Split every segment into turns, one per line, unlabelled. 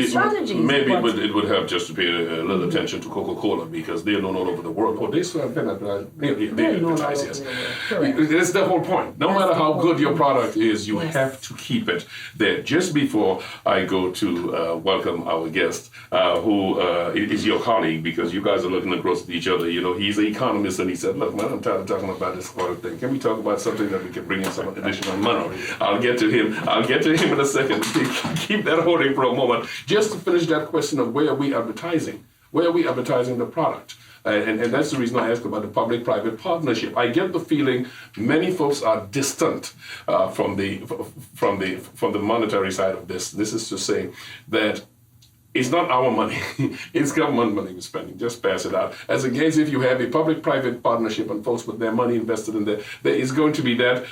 strategies.
Maybe it would help just to pay a little attention to Coca-Cola because they're known all over the world. Oh, they still have been advertised, yes. That's the whole point. No matter how good your product is, you have to keep it there. Just before I go to welcome our guest, who is your colleague, because you guys are looking across at each other. You know, he's an economist, and he said, "Look, man, I'm tired of talking about this whole thing. Can we talk about something that we can bring in some additional money?" I'll get to him in a second. Keep that holding for a moment. Just to finish that question of where are we advertising? Where are we advertising the product? And that's the reason I asked about the public-private partnership. I get the feeling many folks are distant from the monetary side of this. This is to say that it's not our money, it's government money we're spending. Just pass it out. As against if you have a public-private partnership and folks with their money invested in there, there's going to be that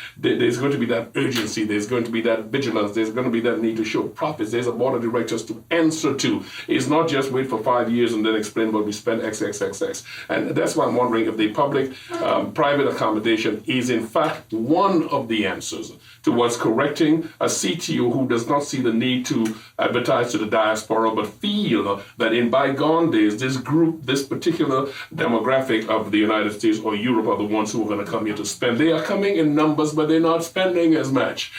urgency, there's going to be that vigilance, there's going to be that need to show profits. There's a board of directors to answer to. It's not just wait for 5 years and then explain what we spent XXXX. And that's why I'm wondering if the public-private accommodation is in fact one of the answers towards correcting a CTO who does not see the need to advertise to the diaspora, but feel that in bygone days, this group, this particular demographic of the United States or Europe are the ones who are going to come here to spend. They are coming in numbers, but they're not spending as much.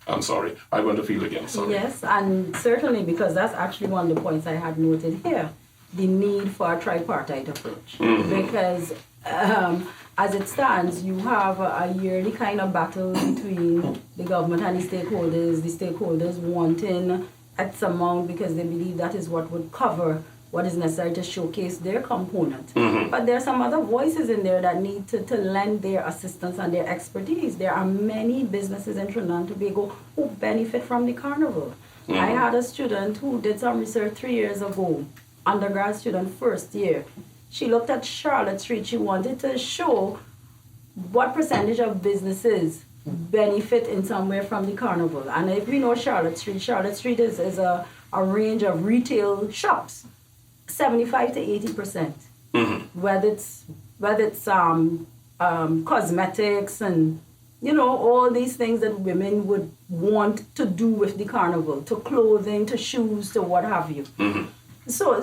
I'm sorry, I want to feel again, sorry.
Yes, and certainly because that's actually one of the points I had noted here, the need for a tripartite approach. Because as it stands, you have a yearly kind of battle between the government and the stakeholders wanting X amount because they believe that is what would cover what is necessary to showcase their component. But there are some other voices in there that need to lend their assistance and their expertise. There are many businesses in Trinidad and Tobago who benefit from the carnival. I had a student who did some research 3 years ago, undergrad student, first year. She looked at Charlotte Street. She wanted to show what percentage of businesses benefit in some way from the carnival. And if we know Charlotte Street is a range of retail shops, 75 to 80%. Whether it's cosmetics and all these things that women would want to do with the carnival, to clothing, to shoes, to what have you. So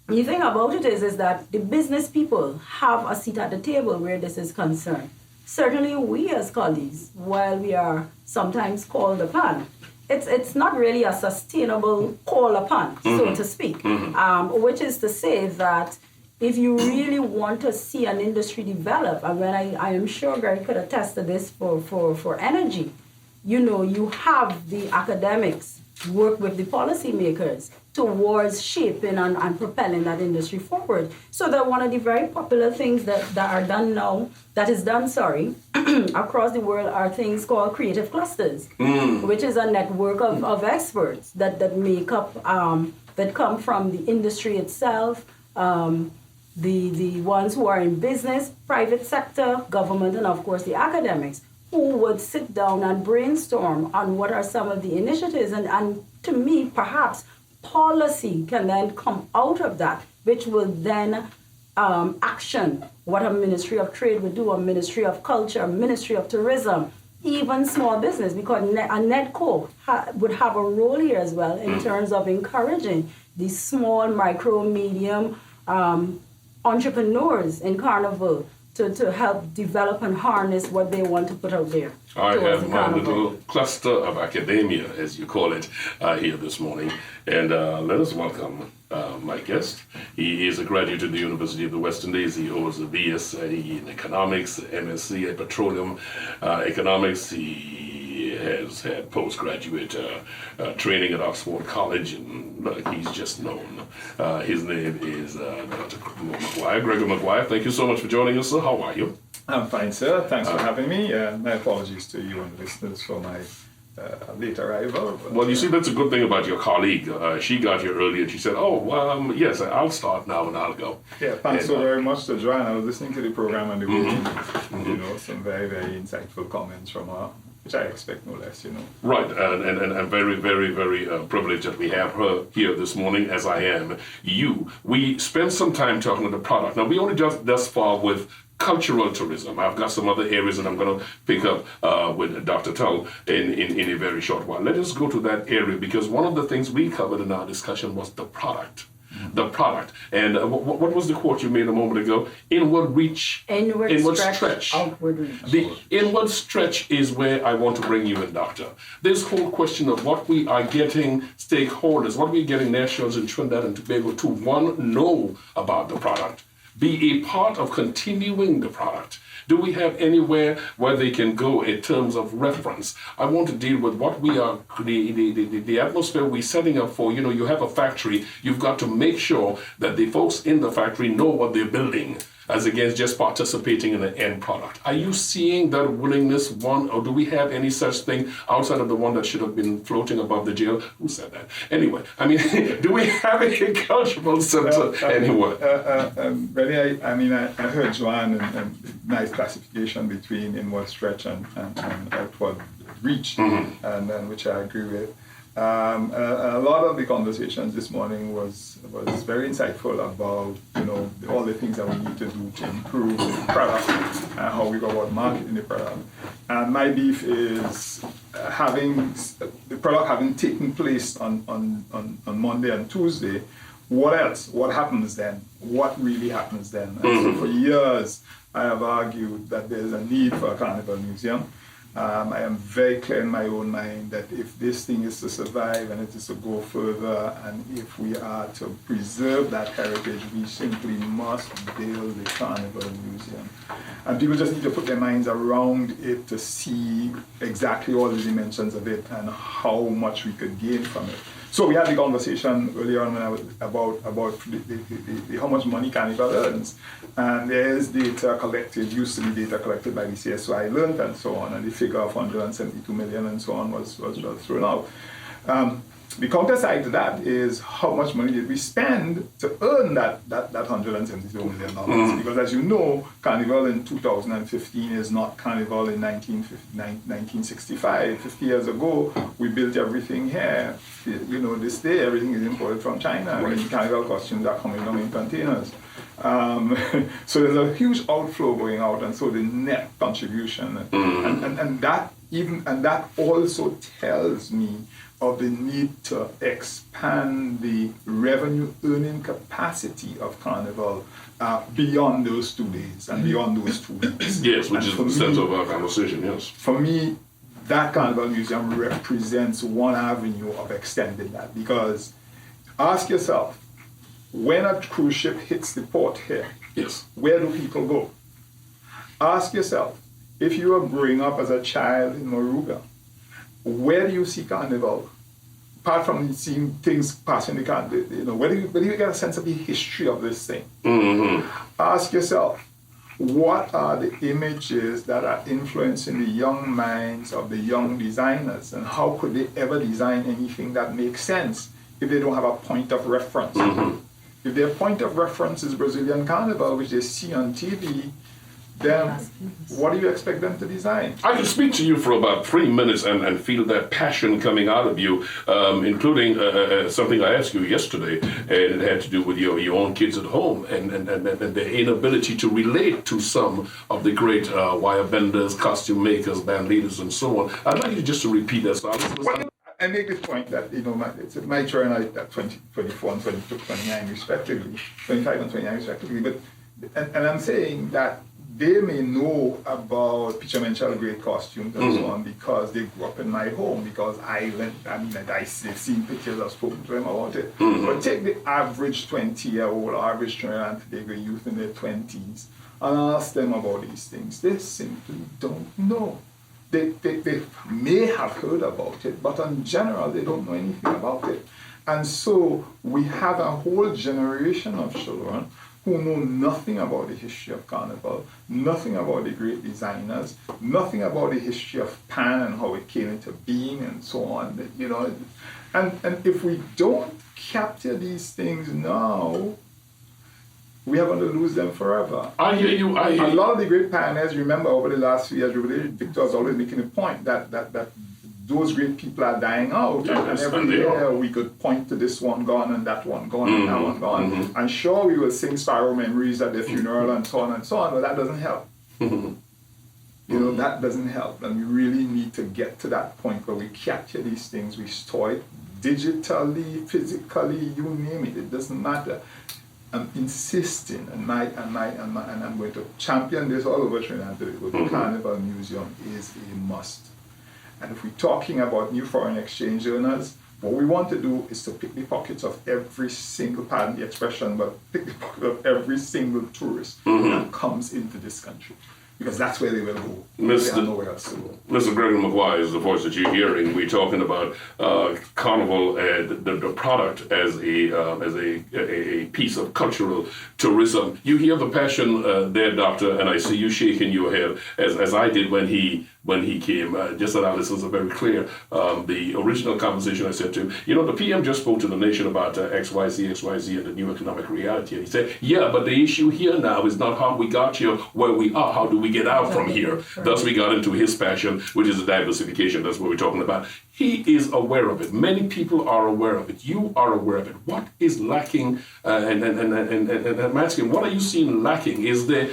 the thing about it is that the business people have a seat at the table where this is concerned. Certainly we as colleagues, while we are sometimes called upon, it's not really a sustainable call upon, so to speak, which is to say that if you really want to see an industry develop, and when I am sure Greg could attest to this for energy, you have the academics work with the policymakers towards shaping and propelling that industry forward. So that one of the very popular things that is done across the world are things called creative clusters, which is a network of experts that make up, that come from the industry itself, the ones who are in business, private sector, government, and of course the academics, who would sit down and brainstorm on what are some of the initiatives. And to me, perhaps policy can then come out of that, which will then action what a Ministry of Trade would do, a Ministry of Culture, a Ministry of Tourism, even small business, because a NEDCO would have a role here as well in terms of encouraging these small, micro, medium entrepreneurs in Carnival to help develop and harness what they want to put out there.
I have my little cluster of academia, as you call it, here this morning. And let us welcome my guest. He is a graduate of the University of the West Indies. He holds a BSc in Economics, MSc in Petroleum Economics. He has had postgraduate training at Oxford College, and he's just known. His name is Dr. McGuire, Gregory McGuire. Thank you so much for joining us, sir. How are you?
I'm fine, sir. Thanks for having me. My apologies to you and listeners for my late arrival.
Well, you see, that's a good thing about your colleague. She got here early and she said, yes, I'll start now and I'll go.
Yeah, thanks so very much to Joanne. I was listening to the program on the way, some very, very insightful comments from her, which I expect no less,
Right, and I'm very, very, very privileged that we have her here this morning, as I am you. We spent some time talking about the product. Now, we only just thus far with cultural tourism. I've got some other areas that I'm going to pick up with Dr. Tull in a very short while. Let us go to that area, because one of the things we covered in our discussion was the product. The product. And what was the quote you made a moment ago? Inward reach, inward stretch.
Outward reach.
The inward stretch is where I want to bring you in, Doctor. This whole question of what we are getting stakeholders, what we're getting nationals in Trinidad and Tobago to, one, know about the product, be a part of continuing the product. Do we have anywhere where they can go in terms of reference? I want to deal with what we are, the atmosphere we're setting up for. You know, you have a factory, you've got to make sure that the folks in the factory know what they're building, as against just participating in the end product. Are you seeing that willingness, one, or do we have any such thing outside of the one that should have been floating above the jail? Who said that? Anyway, I mean, do we have a cultural center anywhere?
Rennie, I heard Joanne and nice classification between inward stretch and outward reach, and which I agree with. A lot of the conversations this morning was very insightful about, you know, all the things that we need to do to improve the product and how we go about marketing the product. And my beef is having the product having taken place on Monday and Tuesday. What else? What happens then? What really happens then? And so for years, I have argued that there's a need for a carnival museum. I am very clear in my own mind that if this thing is to survive and it is to go further, and if we are to preserve that heritage, we simply must build the Carnival Museum. And people just need to put their minds around it to see exactly all the dimensions of it and how much we could gain from it. So we had the conversation earlier on about the how much money Carnival earns. And there's data collected, used to be data collected by the CSY Learned and so on, and the figure of 172 million and so on was thrown out. The counterside to that is how much money did we spend to earn that $172 million? Because as you know, Carnival in 2015 is not Carnival in 1965. 50 years ago, we built everything here. You know, this day, everything is imported from China. Right. I mean, Carnival costumes are coming down in containers. So there's a huge outflow going out, and so the net contribution, and that also tells me of the need to expand the revenue earning capacity of Carnival beyond those 2 days and beyond those 2 weeks.
Yes, which is the center of our conversation, yes.
For me, that Carnival Museum represents one avenue of extending that, because ask yourself, when a cruise ship hits the port here,
yes,
where do people go? Ask yourself, if you were growing up as a child in Moruga, where do you see Carnival? Apart from seeing things passing the car, you know, where do you get a sense of the history of this thing? Ask yourself, what are the images that are influencing the young minds of the young designers, and how could they ever design anything that makes sense if they don't have a point of reference? If their point of reference is Brazilian Carnival, which they see on TV, then what do you expect them to design?
I could speak to you for about 3 minutes and feel that passion coming out of you, including something I asked you yesterday, and it had to do with your own kids at home and their inability to relate to some of the great wire benders, costume makers, band leaders, and so on. I'd like you just to repeat that. So
I make this point that, you know, my children are at 24 and 29 respectively, 25 and 29 respectively, and I'm saying that they may know about Pichamenchal great costumes and so on because they grew up in my home, because they've seen pictures, I've spoken to them about it. But take the average 20-year-old, average Trinidad and Tobago youth in their 20s and ask them about these things. They simply don't know. They may have heard about it, but in general, they don't know anything about it. And so we have a whole generation of children who know nothing about the history of Carnival, nothing about the great designers, nothing about the history of Pan and how it came into being and so on. You know, and if we don't capture these things now, we are going to lose them forever.
I hear you.
A lot of the great pioneers, remember over the last few years, Victor was always making a point that those great people are dying out.
Yes,
and every year we could point to this one gone and that one gone and that one gone. And sure, we will sing Sparrow Memories at their funeral and so on, but that doesn't help. That doesn't help. And we really need to get to that point where we capture these things, we store it digitally, physically, you name it. It doesn't matter. I'm insisting, and I'm going to champion this all over Trinidad. The Carnival Museum is a must. And if we're talking about new foreign exchange earners, what we want to do is to pick the pockets of every single, pardon the expression, but pick the pocket of every single tourist that comes into this country. Because that's where they will go. They have nowhere else to go.
Mr. Gregory McGuire is the voice that you're hearing. We're talking about Carnival and the product as a piece of cultural tourism. You hear the passion there, Doctor, and I see you shaking your head as I did when he came. Just so our listeners are very clear, the original conversation I said to him, the PM just spoke to the nation about XYZ and the new economic reality. And he said, yeah, but the issue here now is not how we got here, where we are, how do we get out from here? Thus we got into his passion, which is the diversification. That's what we're talking about. He is aware of it. Many people are aware of it. You are aware of it. What is lacking? And I'm asking, what are you seeing lacking? Is there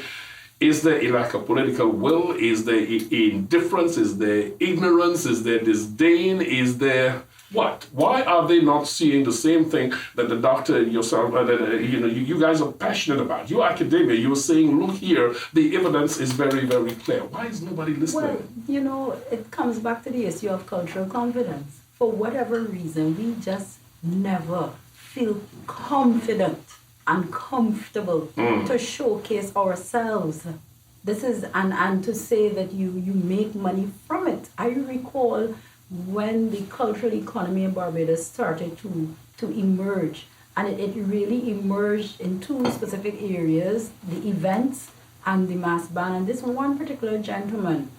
a lack of political will? Is there indifference? Is there ignorance? Is there disdain? Is there what? Why are they not seeing the same thing that the doctor and yourself, you guys are passionate about? You academia, you're saying, look here, the evidence is very, very clear. Why is nobody listening?
Well, it comes back to the issue of cultural confidence. For whatever reason, we just never feel confident and comfortable to showcase ourselves. This is and to say that you make money from it. I recall when the cultural economy in Barbados started to emerge, and it really emerged in two specific areas: the events and the mass band. And this one particular gentleman,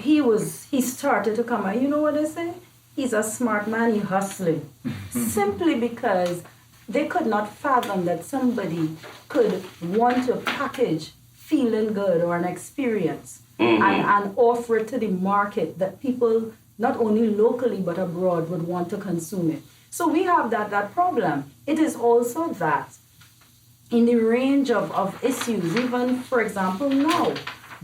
he started to come out. You know what I say? He's a smart man. He's hustling simply because they could not fathom that somebody could want to package feeling good or an experience and offer it to the market that people, not only locally but abroad, would want to consume it. So we have that problem. It is also that in the range of issues, even, for example, now,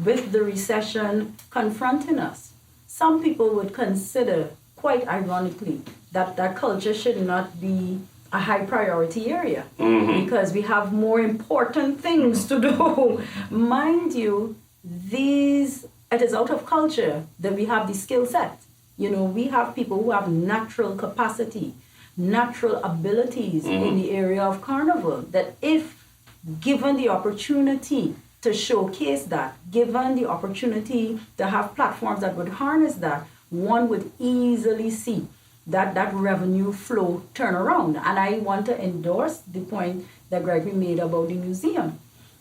with the recession confronting us, some people would consider, quite ironically, that culture should not be a high priority area because we have more important things to do. Mind you, it is out of culture that we have the skill set. We have people who have natural capacity, natural abilities in the area of carnival, that if given the opportunity to showcase that, given the opportunity to have platforms that would harness that, one would easily see that revenue flow turn around. And I want to endorse the point that Gregory made about the museum,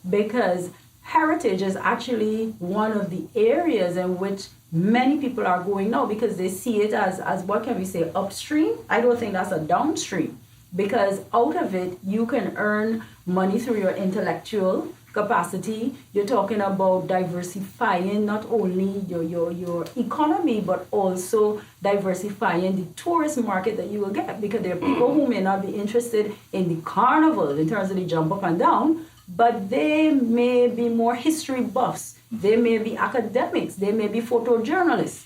because heritage is actually one of the areas in which many people are going now, because they see it as what can we say, upstream. I don't think that's a downstream, because out of it you can earn money through your intellectual capacity. You're talking about diversifying not only your economy, but also diversifying the tourist market that you will get, because there are people who may not be interested in the carnival in terms of the jump up and down, but they may be more history buffs, they may be academics, they may be photojournalists,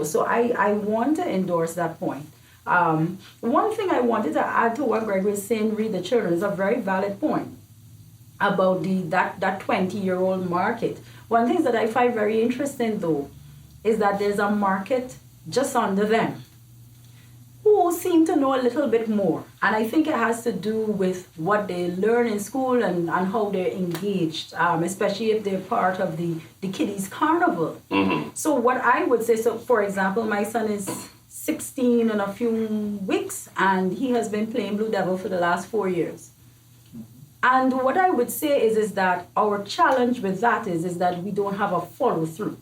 so I want to endorse that point. One thing I wanted to add to what Gregory is saying, read the children, is a very valid point about that 20-year-old market. One thing that I find very interesting, though, is that there's a market just under them who seem to know a little bit more. And I think it has to do with what they learn in school and how they're engaged, especially if they're part of the kiddies' carnival. So what I would say, so for example, my son is 16 in a few weeks, and he has been playing Blue Devil for the last 4 years. And what I would say is that our challenge with that is that we don't have a follow through.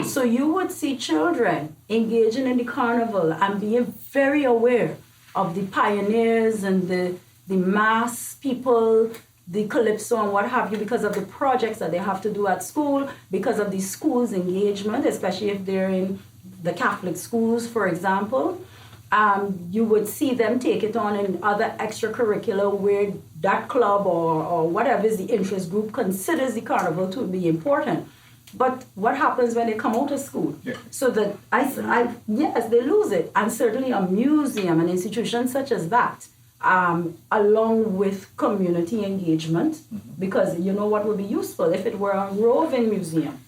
So you would see children engaging in the carnival and being very aware of the pioneers and the mass people, the calypso and what have you, because of the projects that they have to do at school, because of the school's engagement, especially if they're in the Catholic schools, for example, you would see them take it on in other extracurricular where that club or whatever is the interest group considers the carnival to be important. But what happens when they come out of school?
Yeah.
So that yes, they lose it. And certainly a museum, an institution such as that, along with community engagement, because you know what would be useful if it were a roving museum.